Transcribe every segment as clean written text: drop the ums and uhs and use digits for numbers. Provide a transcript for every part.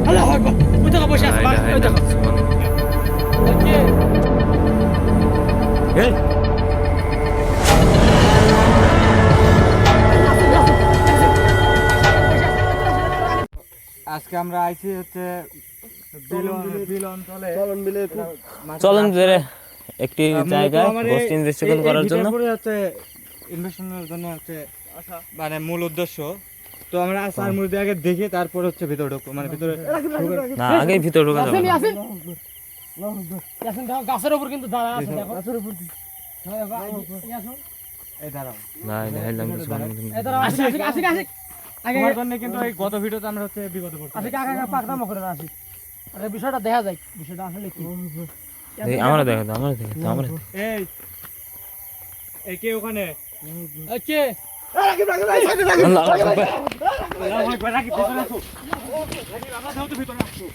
আল্লাহু আকবার ওই দেখো বসে আছে ওই দেখো এই আজকে আমরা আইছি হচ্ছে বিল অঞ্চলে চলন বিলে একটি জায়গায় গোষ্ঠী ইনভেস্টিগেশন করার জন্য হচ্ছে ইনভেস্টিগেশনের জন্য হচ্ছে মানে মূল উদ্দেশ্য। তো আমরা আসার মধ্যে আগে দেখে তারপর হচ্ছে ভিতরে ঢুকবো, মানে ভিতরে না আগে ভিতরে ঢোকা যাবে না। ইয়াসিন দেখো গাছের উপর কিন্তু দাঁড়া আছে দেখো গাছের উপর এই দাঁড়াও না না লাগবে এই দাঁড়া আসি আসি আসি আগে তোমার জন্য কিন্তু এই গত ভিডিওতে আমরা হচ্ছে বিপদে পড়ছি। আসি কাকা কাকা পাকদাম করে না আসি আরে বিষয়টা দেখা যায় বিষয়টা আসলে কি এই আমরা দেখো আমরা এই এই কে ওখানে এই কে আল্লাহু আকবার আল্লাহু আকবার রাখি ভিতরে আসো রাখি আমরা যাও তো ভিতরে আসো।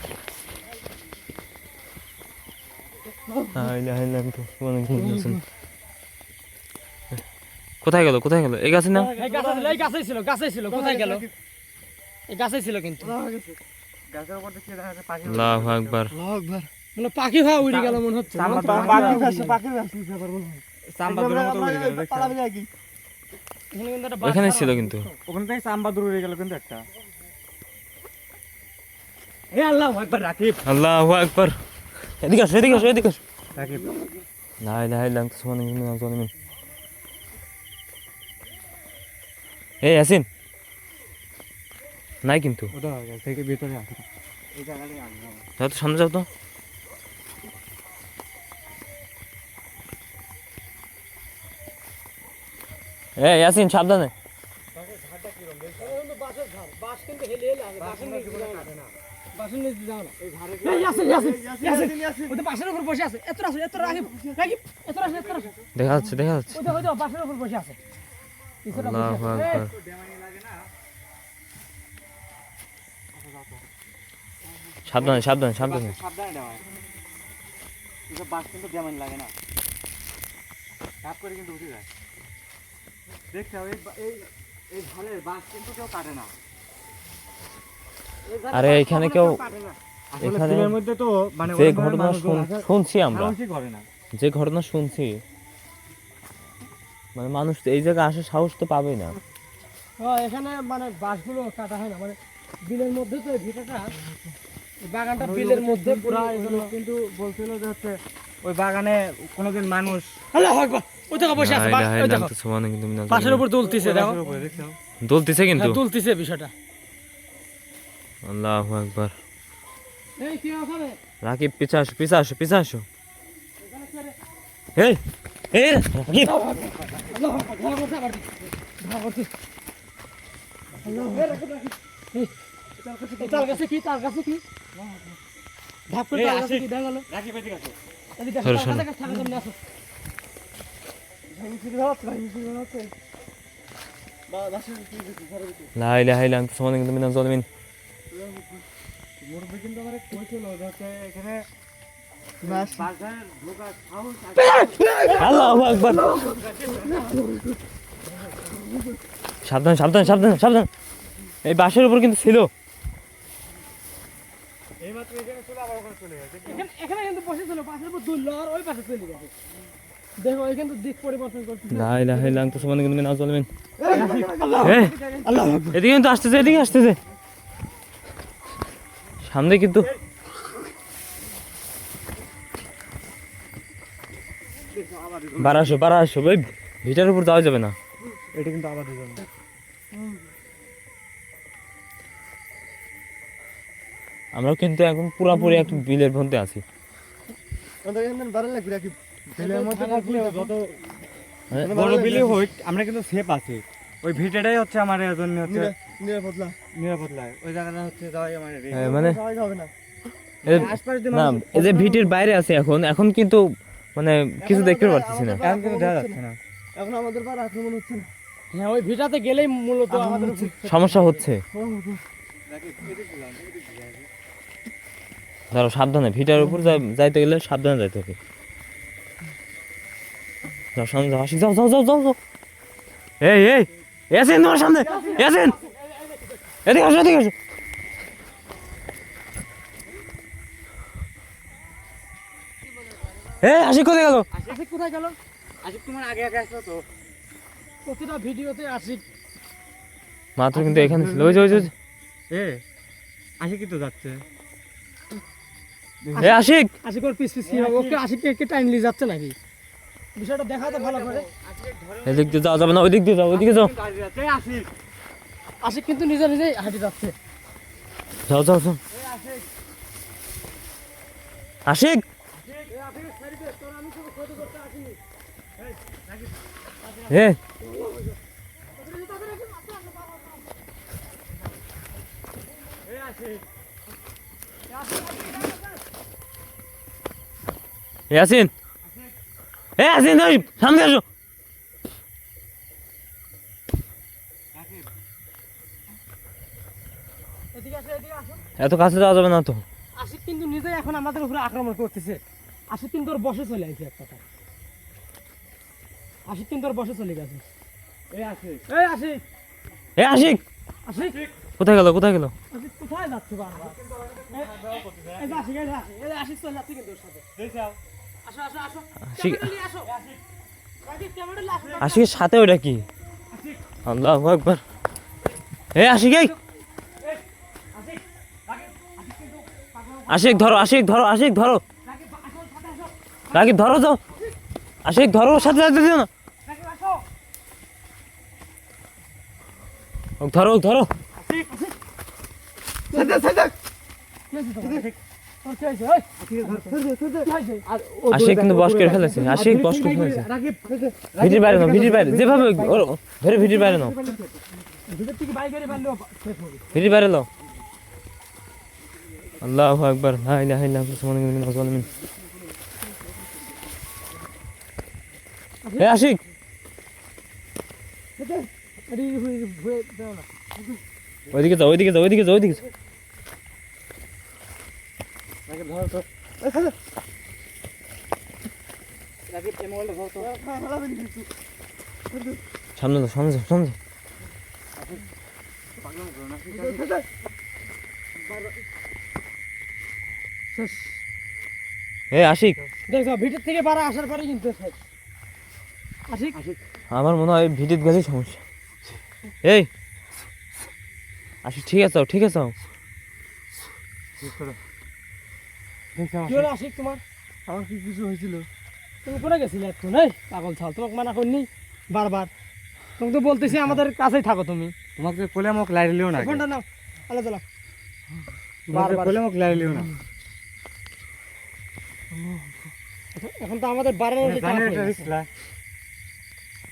লা ইলাহা ইল্লাল্লাহ। কোথায় গেল এই গাছে না এই গাছেই ছিল কোথায় গেল এই গাছেই ছিল কিন্তু গাছের উপর দেখে দেখা যাচ্ছে পাখি। আল্লাহু আকবার মানে পাখি হওয়া উড়ে গেল মনে হচ্ছে পাখি ব্যাপার বল সাম্বাদুর মতো উড়ে গেল পালাবে নাকি এখানে কিন্তু একটা ওখানে ছিল কিন্তু ওখান থেকে সাম্বাদুর উড়ে গেল কিন্তু একটা। হে আল্লাহু আকবার রাকিব আল্লাহু আকবার এদিকে আসো রাকিব লা ইলাহা ইল্লাল্লাহ সুবহানাল্লাহ। এই ইয়াসিন নাই কিন্তু ওটা থেকে ভিতরে আসো এই জায়গাটাই আসো। যাও তো সামনে যাও তো এই ইয়াসিন সাবধানে বাস কিন্তু হেলে লাগে বাসের নিচে কাটে না বাসের নিচে যাও না এই ধারে ইয়াসিন ওই তো বাসের উপর বসে আছে এত রাখিব এত আসে দেখা যাচ্ছে ওই তো বাসের উপর বসে আছে আল্লাহু আকবার সাবধানে সাবধানে দেওয়া এটা বাস কিন্তু যেমন লাগে না কাপ করে কিন্তু উঠে যায়। দেখতে হবে এই ধারের বাস কিন্তু কেউ কাটে না। আরে এখানে কেউ এখানে এর মধ্যে তো মানে যে ঘটনা শুনছি আমরা করে না যে ঘটনা শুনছি মানে মানুষ এই জায়গায় আসার সাহস তো পাবেই না। হ্যাঁ এখানে মানে বাসগুলো কাটা হয় না মানে বিলের মধ্যে তো ভিটাটা বাগানটা বিলের মধ্যে পুরো এগুলো কিন্তু বলছিল যে হচ্ছে ওই বাগানে কোনোদিন মানুষ আল্লাহু আকবার ওই দেখো বসে আছে ওই দেখো বাসের উপর দুলতিছে দেখো দুলতিছে কিন্তু দুলতিছে বিষয়টা আল্লাহু আকবার। এই কি ওখানে রাকিব পিছা আসো এই রাকিব আল্লাহু আকবার ভালো করতে তার কাছে কি ভাব করে তার কাছে কি দেখা গেল রাকিব এদিকে আসো এদিকে সরো, আসো সরো। কাছে থাকা তুমি আসো লা ইলাহা ইল্লাল্লাহ সুবহানাল্লাহ মিনাজ জালিমিন। মুরব্বি কিন্তু আমারে কইছিল যে হচ্ছে এখানে বাজার ঢোকা সাহস আল্লাহু আকবার সাবধান এই বাসের উপর কিন্তু ছিল এইমাত্র এখানে ছিল আবার ওখানে চলে গেছে। এখানে কিন্তু বসে ছিল পাশের উপর দুললো আর ওই পাশে চলে গেছে দেখো এই কিন্তু দিক পরিবর্তন করছে লা ইলাহা ইল্লাল্লাহ সুবহানাল্লাহ মিনাজ জালিমিন। এই আল্লাহু আকবার এদিকে কিন্তু আসতেছে সামনে কিন্তু বাড়াসো ভাই ভিটার উপর যাওয়া যাবে না। এটা কিন্তু আমাদের জন্য আমরা কিন্তু এখন পুরোপুরি একটা বিলের মধ্যে আছি। বিলের মধ্যে থাকলে যত বড় বিলে হোক আমরা কিন্তু সেফ আছি। ওই ভিটাটাই হচ্ছে আমার জন্য হচ্ছে নিরাপদ লাগে। ওই জায়গাটা হচ্ছে যাওয়াই আমার মানে হবে না আশপাশ না এই যে ভিটের বাইরে আছে এখন কিন্তু মানে কিছু দেখতে পারতেছি না এখন কিন্তু দেখা যাচ্ছে না। এখন আমাদের পার আক্রমণ হচ্ছে না হ্যাঁ ওই ভিটাতে গেলেই মূলত আমাদের সমস্যা হচ্ছে। ধরো সাবধানে ভিটার উপর যাইতে গেলে সাবধানে যাইতে হবে। যাও সামনে যাও আসি যাও এই ইয়াসিন তোমার সামনে ইয়াসিন এদিকে আসো এই আশিক কোথায় গেল? আশিক কোথায় গেল? আশিক তোমার আগে আগে আসলো তো। প্রতিটা ভিডিওতে আশিক মাত্র কিন্তু এখানে ছিল। ওই যে ওই যে এ আশিক কি তো যাচ্ছে। এ আশিক, আশিক ওর পিস পিস কি হবে? ওকে আশিককে কে টাইমলি যাচ্ছে নাকি? বিষয়টা দেখা তো ভালো করে। এদিক দিয়ে যাওয়া যাবে না, ওইদিক দিয়ে যাও, ওইদিকে যাও। আশিক আশিক কিন্তু নিজে নিজেই হাঁটি যাচ্ছে। যাও যাও যাও। আশিক এ ইয়াসিন, এ ইয়াসিন তুই সামনে আসো। এদিকে আসো, এদিকে আসো। এত কাছে যাওয়া যাবে না তো। আশিক কিন্তু নিজেই এখন আমাদের উপরে আক্রমণ করতেছে। আশিক কিন্তু ওর বসে চলে আসছে এক কথা। আশিক কিন্তু ওর বসে চলে গেছে। এই আশিক এই আশিক, এ আশিক আশিক, কোথায় গেল, কোথায় গেল? আশিক কোথায় যাচ্ছে বারবার? এই যে আশিক, এই যে আশিক, এই যে আশিক চলে যাচ্ছে কিন্তু ওর সাথে। দেখাও। আসো, আসো, আসো। আশিক- ক্যামেরা নিয়ে আসো। রাকিব, ক্যামেরা নিয়ে আসো। আশিকের সাথে ওটা কি? আল্লাহু আকবার। এ আশিক, এই আশিক ধরো, আশিক ধরো, আশিক ধরো, রাকিব ধরো যাও, আশিক ধরো, ওর সাথে সাথে দিও না। রাকিব, আসো। ওক ধরো, ওক ধরো। কি হয়েছে তোমার? তোর কি হয়েছে? এই, কি হয়েছে? আর ও আশিক কিন্তু বস করে ফেলেছে, আশিক বস করে ফেলেছে। রাকিব, ভিডির বাইরে নাও, ভিডির বাইরে, যেভাবে ওর ধরে ভিডির বাইরে নাও, ভিতর থেকে বাইক গাড়ি মারলেও শেষ হবে। ভিডির বাইরে নাও। আল্লাহু আকবার, লা ইলাহা ইল্লাল্লাহ, সুবহানাল্লাহি মিনাল যালিমিন। এ আশিক, এটি হয়ে দাও না। ওইদিকে যাও, ওইদিকে যাও, ওইদিকে যাও, ওইদিকে যাও। রাকিব ধরো তো। রাকিব এই মোবাইলটা ধরো তো। সামনে যাও, সামনে যাও, সামনে যাও। পাগলামো করো না। শেষ। এ আশিক, দেখো ভিতর থেকে বাড়া আসার পরে কিন্তু শেষ। আশিক, আমার মনে হয় ভিডিত গেলেই সমস্যা। এই আশিক, ঠিক আছে যাও, ঠিক আছে যাও। দেখাও। কি হলো আশিক তোমার? আমার কি কিছু হয়েছিল? তুমি কোথায় গেছিলে একটু? নেই পাগল ছাল, তোমাকে মানা করিনি বারবার। তুমি তো বলতেছি আমাদের কাছেই থাকো তুমি। তোমাকে কোলে মুখ লাইলিও না। ফোনটা নাও, আলাদা চালা। তোমাকে কোলে মুখ লাইলিও না। এখন তো আমাদের বাড়ানোর যে চাপ জানেন হয়ে এটা গেছে। রিস্কলা।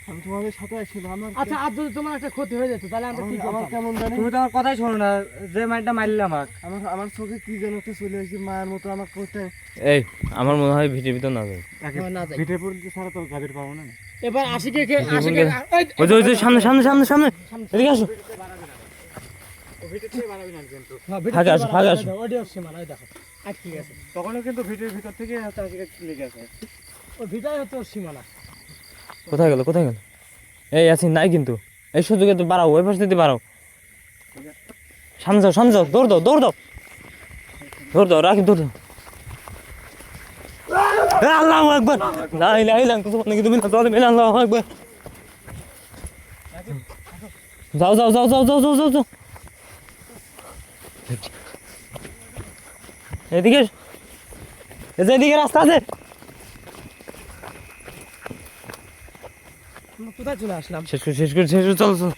আমি তোমাদের সাথে আসছিলাম। আমার আচ্ছা আর যদি তোমার একটা ক্ষতি হয়ে যেত তাহলে আমরা কি করতাম? কেমন জানি তুমি তো আমার কথাই শোনো না। যে মাইরটা মারলে আমাকে, আমার চোখে কি যেন একটা চলে আসছে মায়ের মতো আমার কোথায়। এই আমার মনে হয় ভিডির ভিতর না যাই। না যাই। ভিটে পর্যন্ত সারা তো গাভীর পাবো না। এবার আশিকে কে ভিডির আশিকে ভিতরে- ওই যে ওই যে সামনে সামনে সামনে সামনে, এদিকে আসো। ভিটে থেকে বাড়াবি না কিন্তু। ফাঁকে আসো, ফাঁকে আসো। অডিও সীমানা ওই দেখো আটকে গেছে। তখনও কিন্তু ভিটের ভিতর থেকে চাষিকে লেগে আছে। ওই ভিটাই হচ্ছে ওর সীমানা। কোথায় গেল, কোথায় গেল? এই আসিন নাই কিন্তু, এই সুযোগে তো বাড়াও, ওই পাশ থেকে বাড়াও। সামনে যাও, সামনে যাও, দৌড় দাও, দৌড় দাও, দৌড় দাও, রাকিব দৌড় দাও। আল্লাহু আকবার, লা ইলাহা ইল্লাল্লাহ, সুবহানাকা তুমি না যালিমিন, আল্লাহু আকবার। যাও যাও যাও যাও যাও যাও যাও যাও। এদিকে, এই যে এদিকে রাস্তা আছে। আমরা কোথায় চলে আসলাম? শেষ করে শেষ করে শেষ করে চলো চলো।